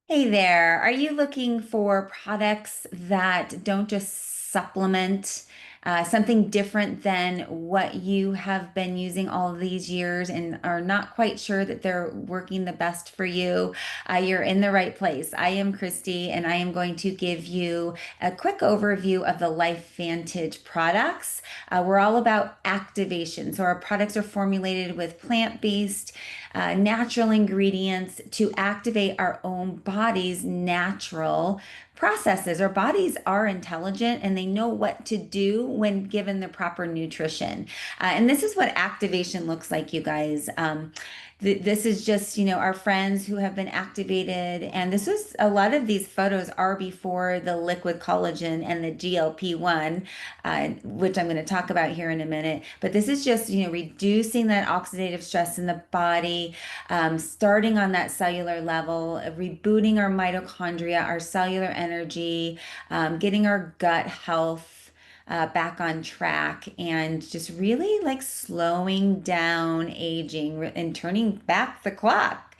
Hey there. Are you looking for products that don't just supplement something different than what you have been using all of these years and are not quite sure that they're working the best for you? You're in the right place. I am Christy, and I am going to give you a quick overview of the LifeVantage products. We're all about activation. So our products are formulated with plant-based natural ingredients to activate our own body's natural processes. Our bodies are intelligent and they know what to do when given the proper nutrition. And this is what activation looks like, you guys. This is just, our friends who have been activated. And this is a lot of these photos are before the liquid collagen and the GLP-1, which I'm going to talk about here in a minute. But this is just, reducing that oxidative stress in the body, starting on that cellular level, rebooting our mitochondria, our cellular energy, getting our gut health back on track, and just really like slowing down aging and turning back the clock.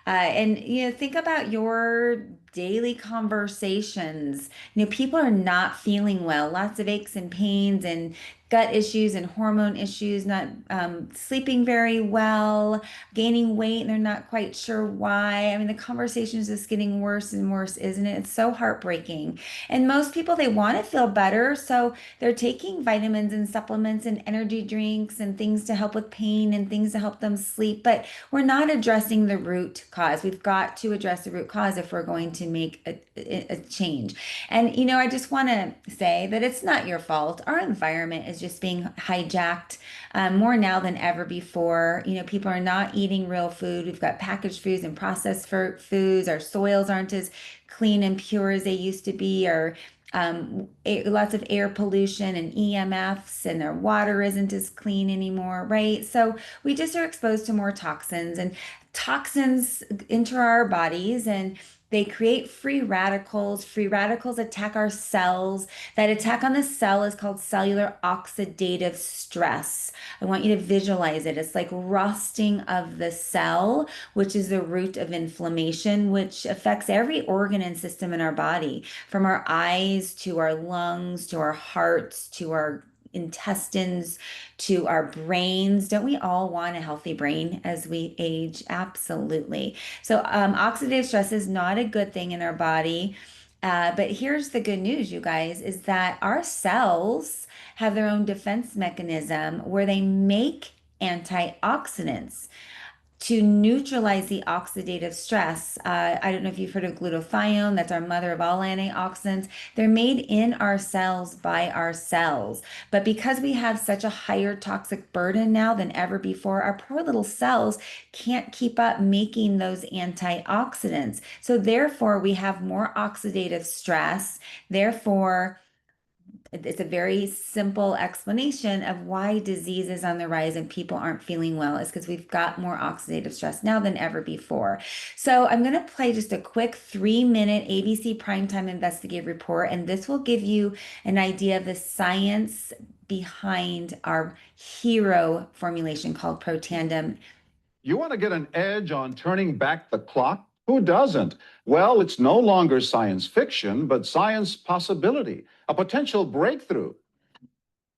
And think about your daily conversations. People are not feeling well, lots of aches and pains and gut issues and hormone issues, not sleeping very well, gaining weight, and they're not quite sure why. I mean, the conversation is just getting worse and worse, isn't it? It's so heartbreaking. And most people, they want to feel better, so they're taking vitamins and supplements and energy drinks and things to help with pain and things to help them sleep. But we're not addressing the root cause. We've got to address the root cause if we're going to make a change. And, I just want to say that it's not your fault. Our environment is just being hijacked more now than ever before. People are not eating real food. We've got packaged foods and processed foods. Our soils aren't as clean and pure as they used to be. Or lots of air pollution and EMFs, and our water isn't as clean anymore, right? So we just are exposed to more toxins, and toxins enter our bodies, and they create free radicals. Free radicals attack our cells. That attack on the cell is called cellular oxidative stress. I want you to visualize it. It's like rusting of the cell, which is the root of inflammation, which affects every organ and system in our body, from our eyes to our lungs to our hearts to our intestines to our brains. Don't we all want a healthy brain as we age? Absolutely. So, oxidative stress is not a good thing in our body. But here's the good news, you guys, is that our cells have their own defense mechanism where they make antioxidants to neutralize the oxidative stress. I don't know if you've heard of glutathione, that's our mother of all antioxidants. They're made in our cells by our cells. But because we have such a higher toxic burden now than ever before, our poor little cells can't keep up making those antioxidants. So therefore, we have more oxidative stress. Therefore, it's a very simple explanation of why disease is on the rise and people aren't feeling well, is because we've got more oxidative stress now than ever before. So I'm going to play just a quick 3-minute ABC Primetime Investigative report, and this will give you an idea of the science behind our hero formulation called Protandem. You want to get an edge on turning back the clock? Who doesn't? Well, it's no longer science fiction, but science possibility, a potential breakthrough.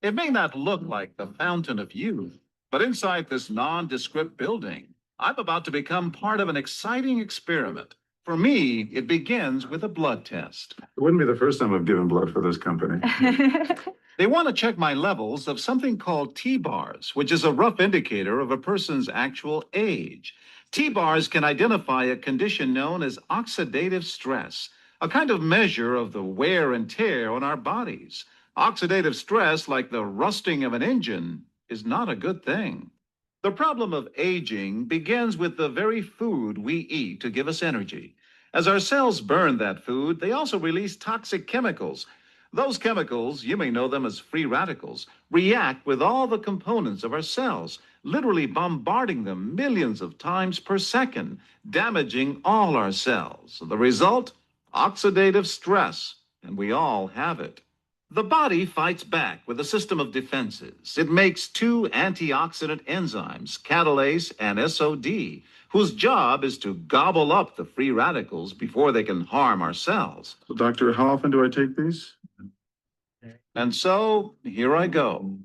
It may not look like the fountain of youth, but inside this nondescript building, I'm about to become part of an exciting experiment. For me, it begins with a blood test. It wouldn't be the first time I've given blood for this company. They want to check my levels of something called T-bars, which is a rough indicator of a person's actual age. T-bars can identify a condition known as oxidative stress, a kind of measure of the wear and tear on our bodies. Oxidative stress, like the rusting of an engine, is not a good thing. The problem of aging begins with the very food we eat to give us energy. As our cells burn that food, they also release toxic chemicals. Those chemicals, you may know them as free radicals, react with all the components of our cells, literally bombarding them millions of times per second, damaging all our cells. The result? Oxidative stress, and we all have it. The body fights back with a system of defenses. It makes two antioxidant enzymes, catalase and SOD, whose job is to gobble up the free radicals before they can harm our cells. So, doctor, how often do I take these? And so here I go.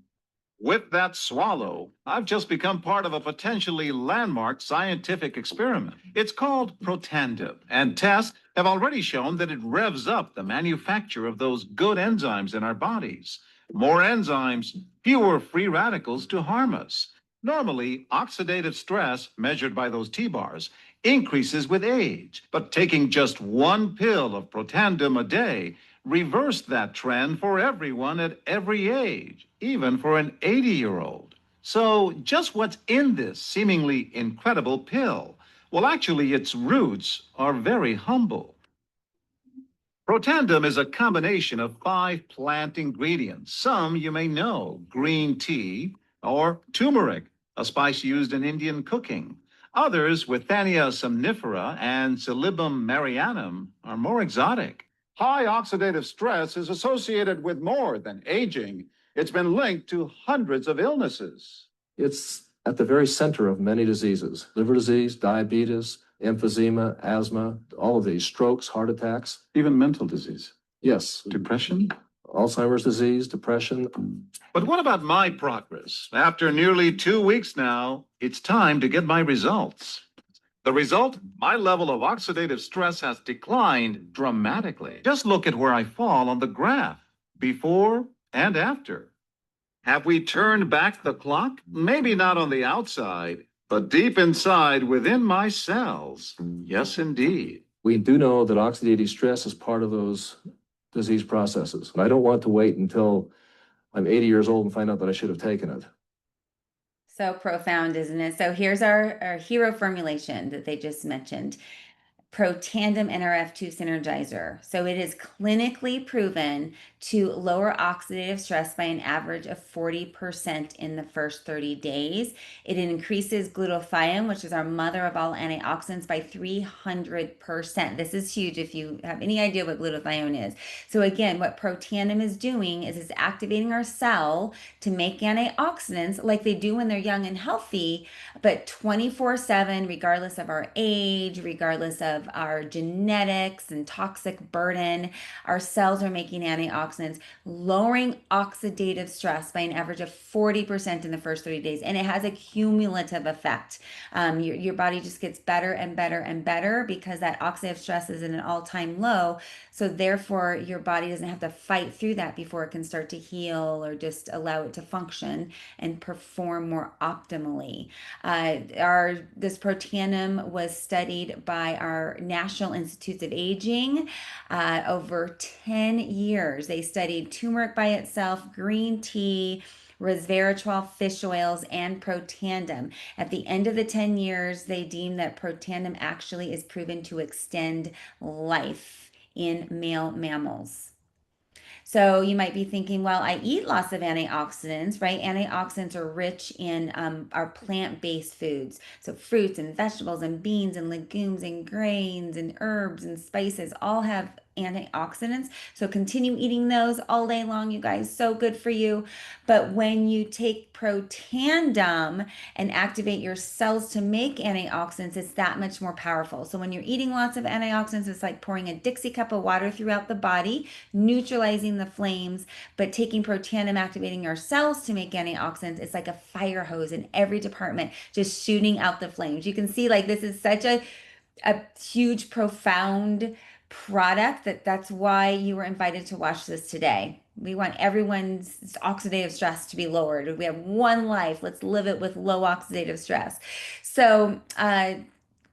With that swallow, I've just become part of a potentially landmark scientific experiment. It's called Protandim, and tests have already shown that it revs up the manufacture of those good enzymes in our bodies. More enzymes, fewer free radicals to harm us. Normally, oxidative stress, measured by those T-bars, increases with age, but taking just one pill of Protandim a day reversed that trend for everyone at every age, even for an 80-year-old. So, just what's in this seemingly incredible pill? Well, actually, its roots are very humble. Protandim is a combination of 5 plant ingredients. Some you may know: green tea or turmeric, a spice used in Indian cooking. Others, Withania somnifera and Silybum marianum, are more exotic. High oxidative stress is associated with more than aging. It's been linked to hundreds of illnesses. It's at the very center of many diseases: liver disease, diabetes, emphysema, asthma, all of these, strokes, heart attacks. Even mental disease, Yes, depression? Alzheimer's disease, depression. But what about my progress? After nearly 2 weeks now, it's time to get my results. The result? My level of oxidative stress has declined dramatically. Just look at where I fall on the graph, before and after. Have we turned back the clock? Maybe not on the outside, but deep inside within my cells. Yes, indeed. We do know that oxidative stress is part of those disease processes. And I don't want to wait until I'm 80 years old and find out that I should have taken it. So profound, isn't it? So here's our hero formulation that they just mentioned. Protandim NRF2 Synergizer. So it is clinically proven to lower oxidative stress by an average of 40% in the first 30 days. It increases glutathione, which is our mother of all antioxidants, by 300%. This is huge if you have any idea what glutathione is. So again, what Protandim is doing is it's activating our cell to make antioxidants like they do when they're young and healthy, but 24/7, regardless of our age, regardless of our genetics and toxic burden, our cells are making antioxidants, lowering oxidative stress by an average of 40% in the first 30 days. And it has a cumulative effect. Your body just gets better and better and better because that oxidative stress is at an all-time low. So therefore, your body doesn't have to fight through that before it can start to heal or just allow it to function and perform more optimally. This Protandim was studied by our National Institutes of Aging over 10 years. They studied turmeric by itself, green tea, resveratrol, fish oils, and Protandim. At the end of the 10 years, they deemed that Protandim actually is proven to extend life in male mammals. So you might be thinking, well, I eat lots of antioxidants, right? Antioxidants are rich in our plant-based foods. So fruits and vegetables and beans and legumes and grains and herbs and spices all have antioxidants. So continue eating those all day long, you guys. So good for you. But when you take Protandim and activate your cells to make antioxidants, it's that much more powerful. So when you're eating lots of antioxidants, it's like pouring a Dixie cup of water throughout the body, neutralizing the flames, but taking Protandim, activating our cells to make antioxidants, it's like a fire hose in every department, just shooting out the flames. You can see like this is such a huge, profound product that's why you were invited to watch this today. We want everyone's oxidative stress to be lowered. We have one life. Let's live it with low oxidative stress. So,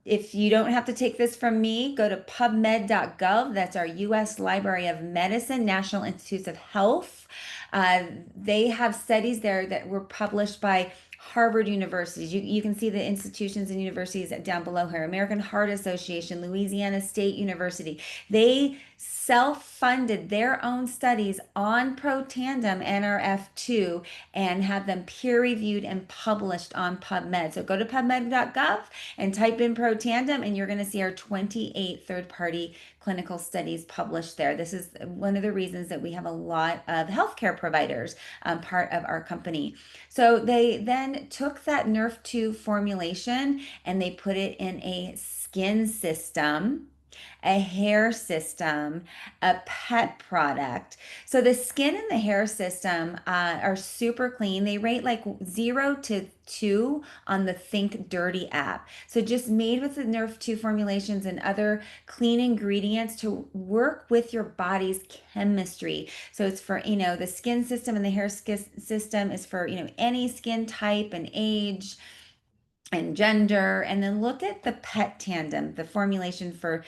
if you don't have to take this from me, go to pubmed.gov. That's our U.S. Library of Medicine, National Institutes of Health. They have studies there that were published by Harvard universities. You can see the institutions and universities down below here. American Heart Association, Louisiana State University. They self-funded their own studies on Protandim NRF2 and have them peer-reviewed and published on PubMed. So go to pubmed.gov and type in Protandim, and you're going to see our 28 third-party clinical studies published there. This is one of the reasons that we have a lot of healthcare providers part of our company. So they then took that Nerf 2 formulation and they put it in a skin system, a hair system, a pet product. So the skin and the hair system are super clean. They rate like 0 to 2 on the Think Dirty app. So just made with the Nerf 2 formulations and other clean ingredients to work with your body's chemistry. So it's for, the skin system and the hair system is for, any skin type and age and gender. And then look at the pet tandem, the formulation for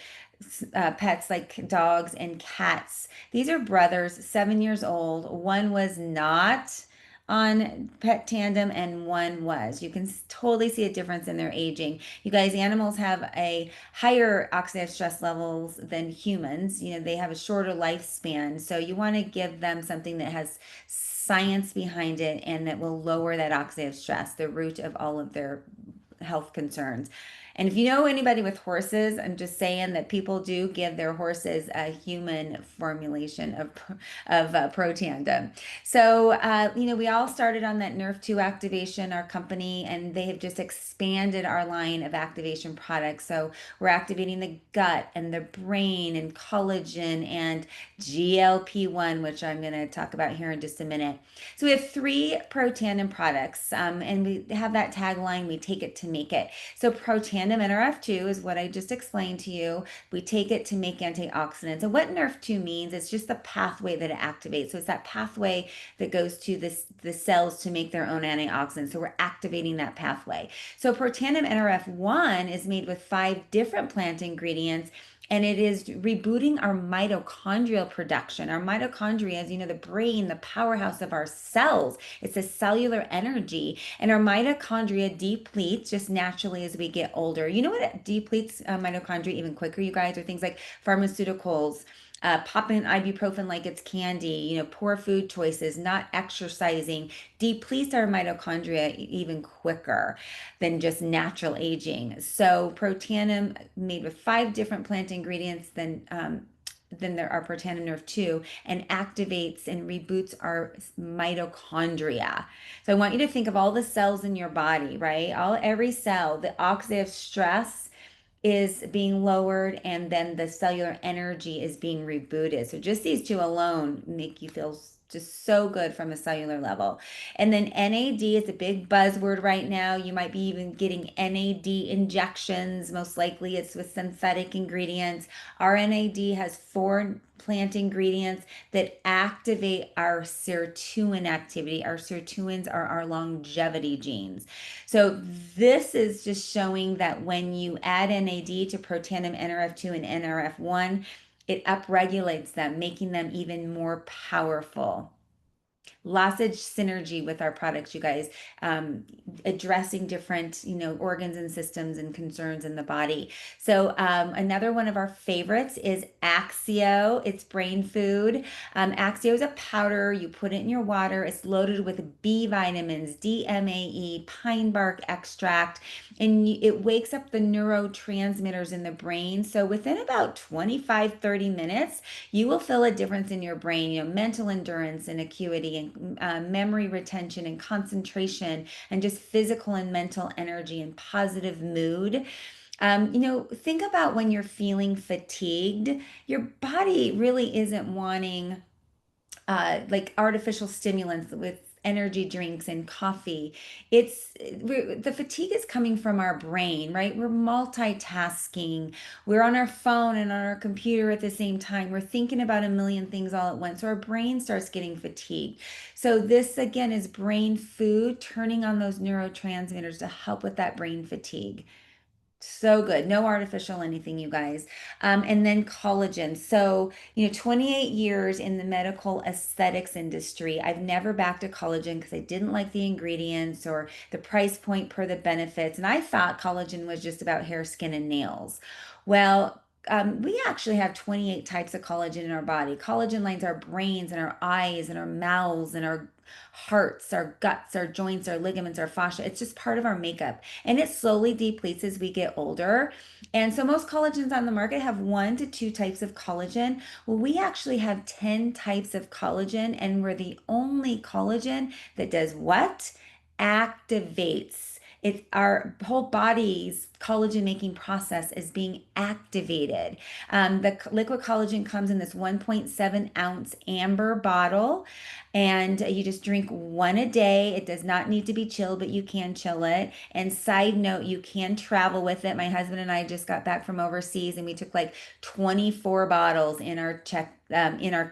pets like dogs and cats. These are brothers, 7 years old. One was not on pet tandem and one was. You can totally see a difference in their aging. You guys, animals have a higher oxidative stress levels than humans. They have a shorter lifespan. So you want to give them something that has science behind it and that will lower that oxidative stress, the root of all of their health concerns. And if you know anybody with horses, I'm just saying that people do give their horses a human formulation of Protandim. So, we all started on that Nerf 2 activation, our company, and they have just expanded our line of activation products. So we're activating the gut and the brain and collagen and GLP-1, which I'm going to talk about here in just a minute. So we have 3 Protandim products, and we have that tagline, we take it to make it. So Protandim NRF2 is what I just explained to you. We take it to make antioxidants. And what NRF2 means, it's just the pathway that it activates. So it's that pathway that goes to the cells to make their own antioxidants. So we're activating that pathway. So Protandim NRF1 is made with 5 different plant ingredients, and it is rebooting our mitochondrial production. Our mitochondria is, the brain, the powerhouse of our cells. It's a cellular energy. And our mitochondria depletes just naturally as we get older. You know what depletes mitochondria even quicker, you guys, are things like pharmaceuticals, popping ibuprofen like it's candy, poor food choices, not exercising, depletes our mitochondria even quicker than just natural aging. So Protandim made with 5 different plant ingredients than there are Protandim Nerve 2 and activates and reboots our mitochondria. So I want you to think of all the cells in your body, right? Every cell, the oxidative stress is being lowered and then the cellular energy is being rebooted. So just these 2 alone make you feel just so good from a cellular level. And then NAD is a big buzzword right now. You might be even getting NAD injections. Most likely it's with synthetic ingredients. Our NAD has 4 plant ingredients that activate our sirtuin activity. Our sirtuins are our longevity genes. So this is just showing that when you add NAD to Protandim NRF2 and NRF1, it upregulates them, making them even more powerful. Lots of synergy with our products, you guys, addressing different, organs and systems and concerns in the body. So another one of our favorites is Axio. It's brain food. Axio is a powder. You put it in your water. It's loaded with B vitamins, DMAE, pine bark extract, and it wakes up the neurotransmitters in the brain. So within about 25-30 minutes, you will feel a difference in your brain, mental endurance and acuity and memory retention and concentration and just physical and mental energy and positive mood. Think about when you're feeling fatigued, your body really isn't wanting like artificial stimulants with energy drinks and coffee. The fatigue is coming from our brain, right? We're multitasking. We're on our phone and on our computer at the same time. We're thinking about a million things all at once. So our brain starts getting fatigued. So this again is brain food, turning on those neurotransmitters to help with that brain fatigue. So good. No artificial anything, you guys. And then collagen. So, 28 years in the medical aesthetics industry. I've never backed a collagen because I didn't like the ingredients or the price point per the benefits. And I thought collagen was just about hair, skin, and nails. Well, we actually have 28 types of collagen in our body. Collagen lines our brains and our eyes and our mouths and our hearts, our guts, our joints, our ligaments, our fascia. It's just part of our makeup and it slowly depletes as we get older. And so most collagens on the market have 1 to 2 types of collagen. Well, we actually have 10 types of collagen, and we're the only collagen that does what? Activates. It's our whole body's collagen making process is being activated. The liquid collagen comes in this 1.7 ounce amber bottle, and you just drink one a day. It does not need to be chilled, but you can chill it. And side note, you can travel with it. My husband and I just got back from overseas and we took like 24 bottles in our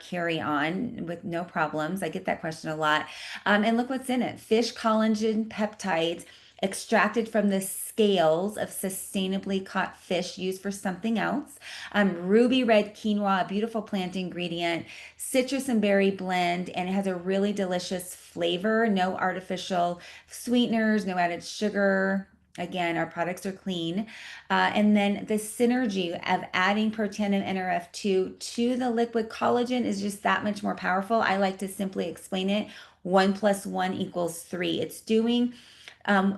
carry-on with no problems. I get that question a lot. And look what's in it. Fish collagen peptides extracted from the scales of sustainably caught fish used for something else. Ruby red quinoa, a beautiful plant ingredient, citrus and berry blend, and it has a really delicious flavor. No artificial sweeteners, no added sugar. Again, our products are clean. And then the synergy of adding Protein and NRF2 to the liquid collagen is just that much more powerful. I like to simply explain it. 1 + 1 = 3. It's doing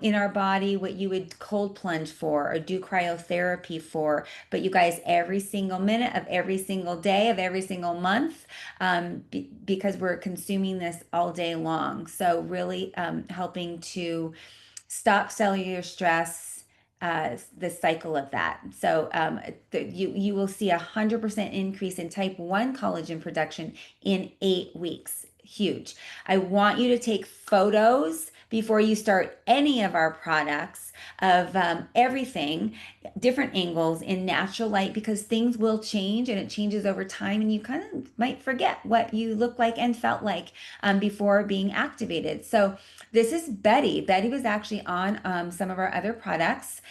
in our body what you would cold plunge for or do cryotherapy for. But you guys, every single minute of every single day of every single month, because we're consuming this all day long. So really helping to stop cellular stress, the cycle of that. So you will see 100% increase in type 1 collagen production in 8 weeks. Huge. I want you to take photos before you start any of our products of everything, different angles in natural light, because things will change and it changes over time, and you kind of might forget what you look like and felt like before being activated. So this is Betty. Betty was actually on some of our other products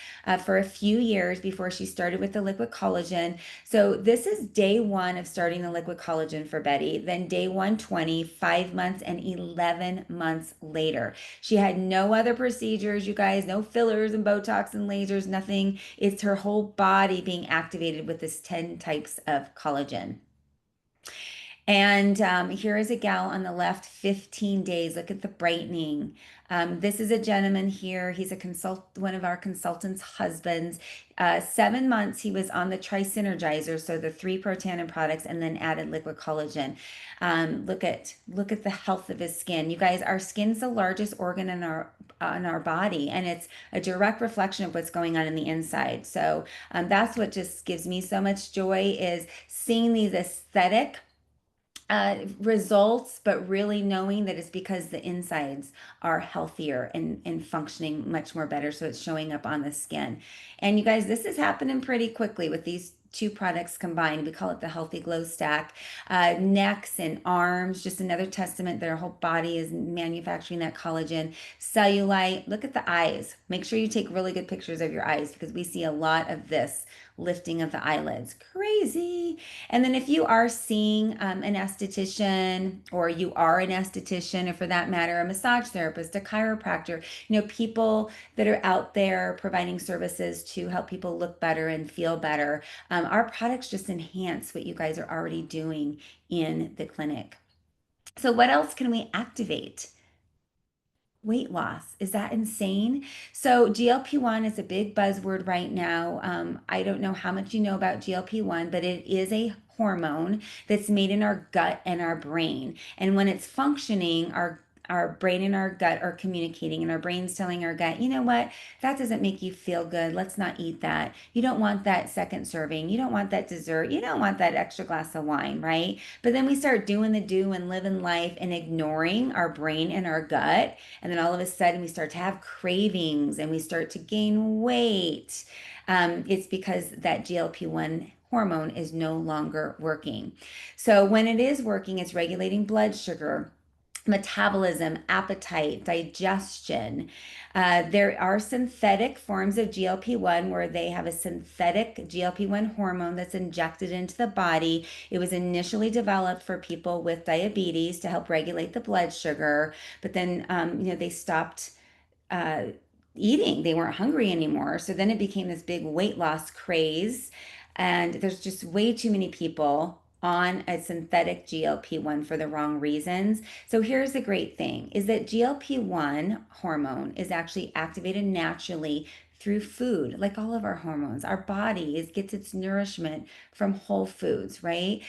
for a few years before she started with the liquid collagen. So this is day 1 of starting the liquid collagen for Betty. Then day 120, 5 months and 11 months later. She had no other procedures, you guys, no fillers and Botox and lasers, nothing. It's her whole body being activated with this 10 types of collagen. And here is a gal on the left, 15 days. Look at the brightening. This is a gentleman here. He's one of our consultants' husbands. 7 months he was on the Tri-Synergizer, so the 3 Protannin products, and then added liquid collagen. Look at the health of his skin. You guys, our skin's the largest organ in our body, and it's a direct reflection of what's going on in the inside. So that's what just gives me so much joy, is seeing these aesthetic results, but really knowing that it's because the insides are healthier and functioning much more better. So it's showing up on the skin. And you guys, this is happening pretty quickly with these 2 products combined. We call it the Healthy Glow Stack. Necks and arms, just another testament that our whole body is manufacturing that collagen. Cellulite, look at the eyes. Make sure you take really good pictures of your eyes, because we see a lot of this lifting of the eyelids. Crazy. And then if you are seeing an esthetician, or you are an esthetician, or for that matter, a massage therapist, a chiropractor, people that are out there providing services to help people look better and feel better, our products just enhance what you guys are already doing in the clinic. So what else can we activate? Weight loss. Is that insane? So GLP-1 is a big buzzword right now. I don't know how much you know about GLP-1, but it is a hormone that's made in our gut and our brain. And when it's functioning, our brain and our gut are communicating, and our brain's telling our gut, you know what, that doesn't make you feel good. Let's not eat that. You don't want that second serving. You don't want that dessert. You don't want that extra glass of wine, right? But then we start doing the do and living life and ignoring our brain and our gut. And then all of a sudden we start to have cravings and we start to gain weight. It's because that GLP-1 hormone is no longer working. So when it is working, it's regulating blood sugar. metabolism, appetite, digestion. There are synthetic forms of GLP-1 where they have a synthetic GLP-1 hormone that's injected into the body. It was initially developed for people with diabetes to help regulate the blood sugar, but then they stopped uh, eating. They weren't hungry anymore. So then it became this big weight loss craze. And there's just way too many people on a synthetic GLP-1 for the wrong reasons. So here's the great thing is that GLP-1 hormone is actually activated naturally through food, like all of our hormones. Our body gets its nourishment from whole foods, right?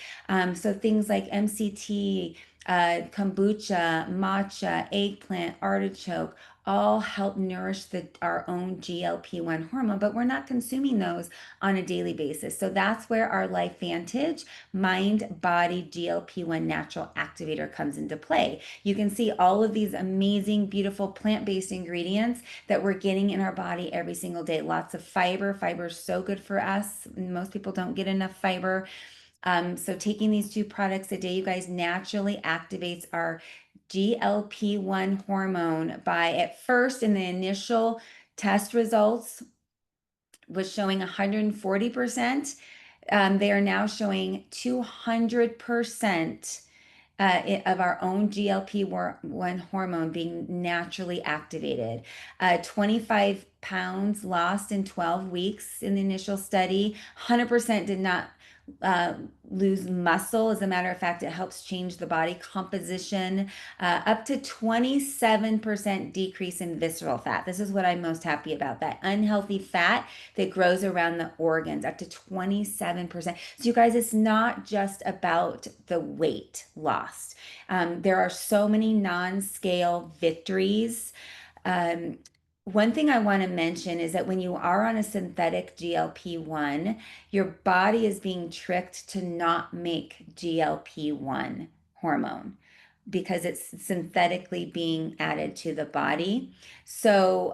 So things like MCT, kombucha, matcha, eggplant, artichoke, all help nourish our own GLP-1 hormone, but we're not consuming those on a daily basis. So that's where our LifeVantage Mind Body GLP-1 Natural Activator comes into play. You can see all of these amazing, beautiful plant-based ingredients that we're getting in our body every single day. Lots of fiber. Fiber is so good for us. Most people don't get enough fiber. So taking these two products a day, you guys, naturally activates our GLP-1 hormone by at first in the initial test results was showing 140%. They are now showing 200% of our own GLP-1 hormone being naturally activated. 25 pounds lost in 12 weeks in the initial study. 100% did not uh, lose muscle. As a matter of fact, it helps change the body composition. Up to 27% decrease in visceral fat. This is what I'm most happy about. That unhealthy fat that grows around the organs, up to 27%. So you guys, it's not just about the weight lost. There are so many non-scale victories. One thing I want to mention is that when you are on a synthetic GLP-1, your body is being tricked to not make GLP-1 hormone because it's synthetically being added to the body. So,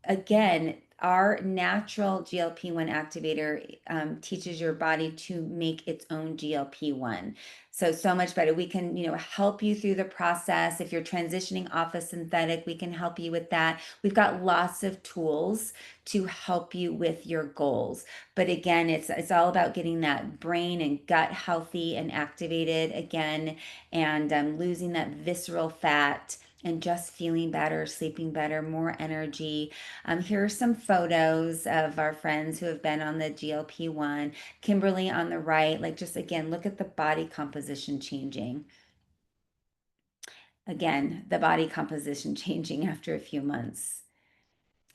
again, our natural GLP-1 activator teaches your body to make its own GLP-1. So much better. We can, help you through the process. If you're transitioning off a synthetic, we can help you with that. We've got lots of tools to help you with your goals. But again, it's all about getting that brain and gut healthy and activated again, and losing that visceral fat and just feeling better, sleeping better, more energy. Here are some photos of our friends who have been on the GLP-1. Kimberly on the right, like just again, look at the body composition changing. Again, the body composition changing after a few months.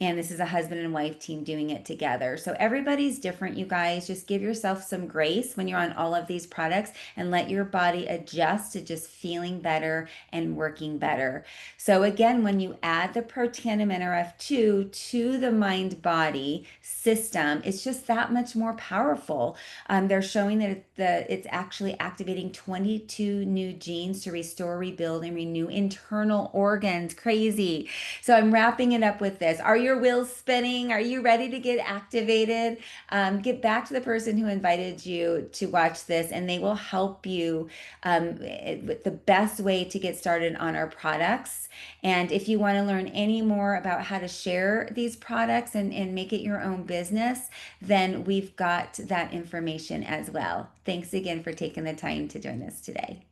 And this is a husband and wife team doing it together. So everybody's different, you guys. Just give yourself some grace when you're on all of these products and let your body adjust to just feeling better and working better. So again, when you add the Protandim NRF2 to the mind body system, it's just that much more powerful. They're showing that it's actually activating 22 new genes to restore, rebuild, and renew internal organs. Crazy. So I'm wrapping it up with this. Are your wheels spinning? Are you ready to get activated? Get back to the person who invited you to watch this, and they will help you with the best way to get started on our products. And if you want to learn any more about how to share these products and make it your own business, then we've got that information as well. Thanks again for taking the time to join us today.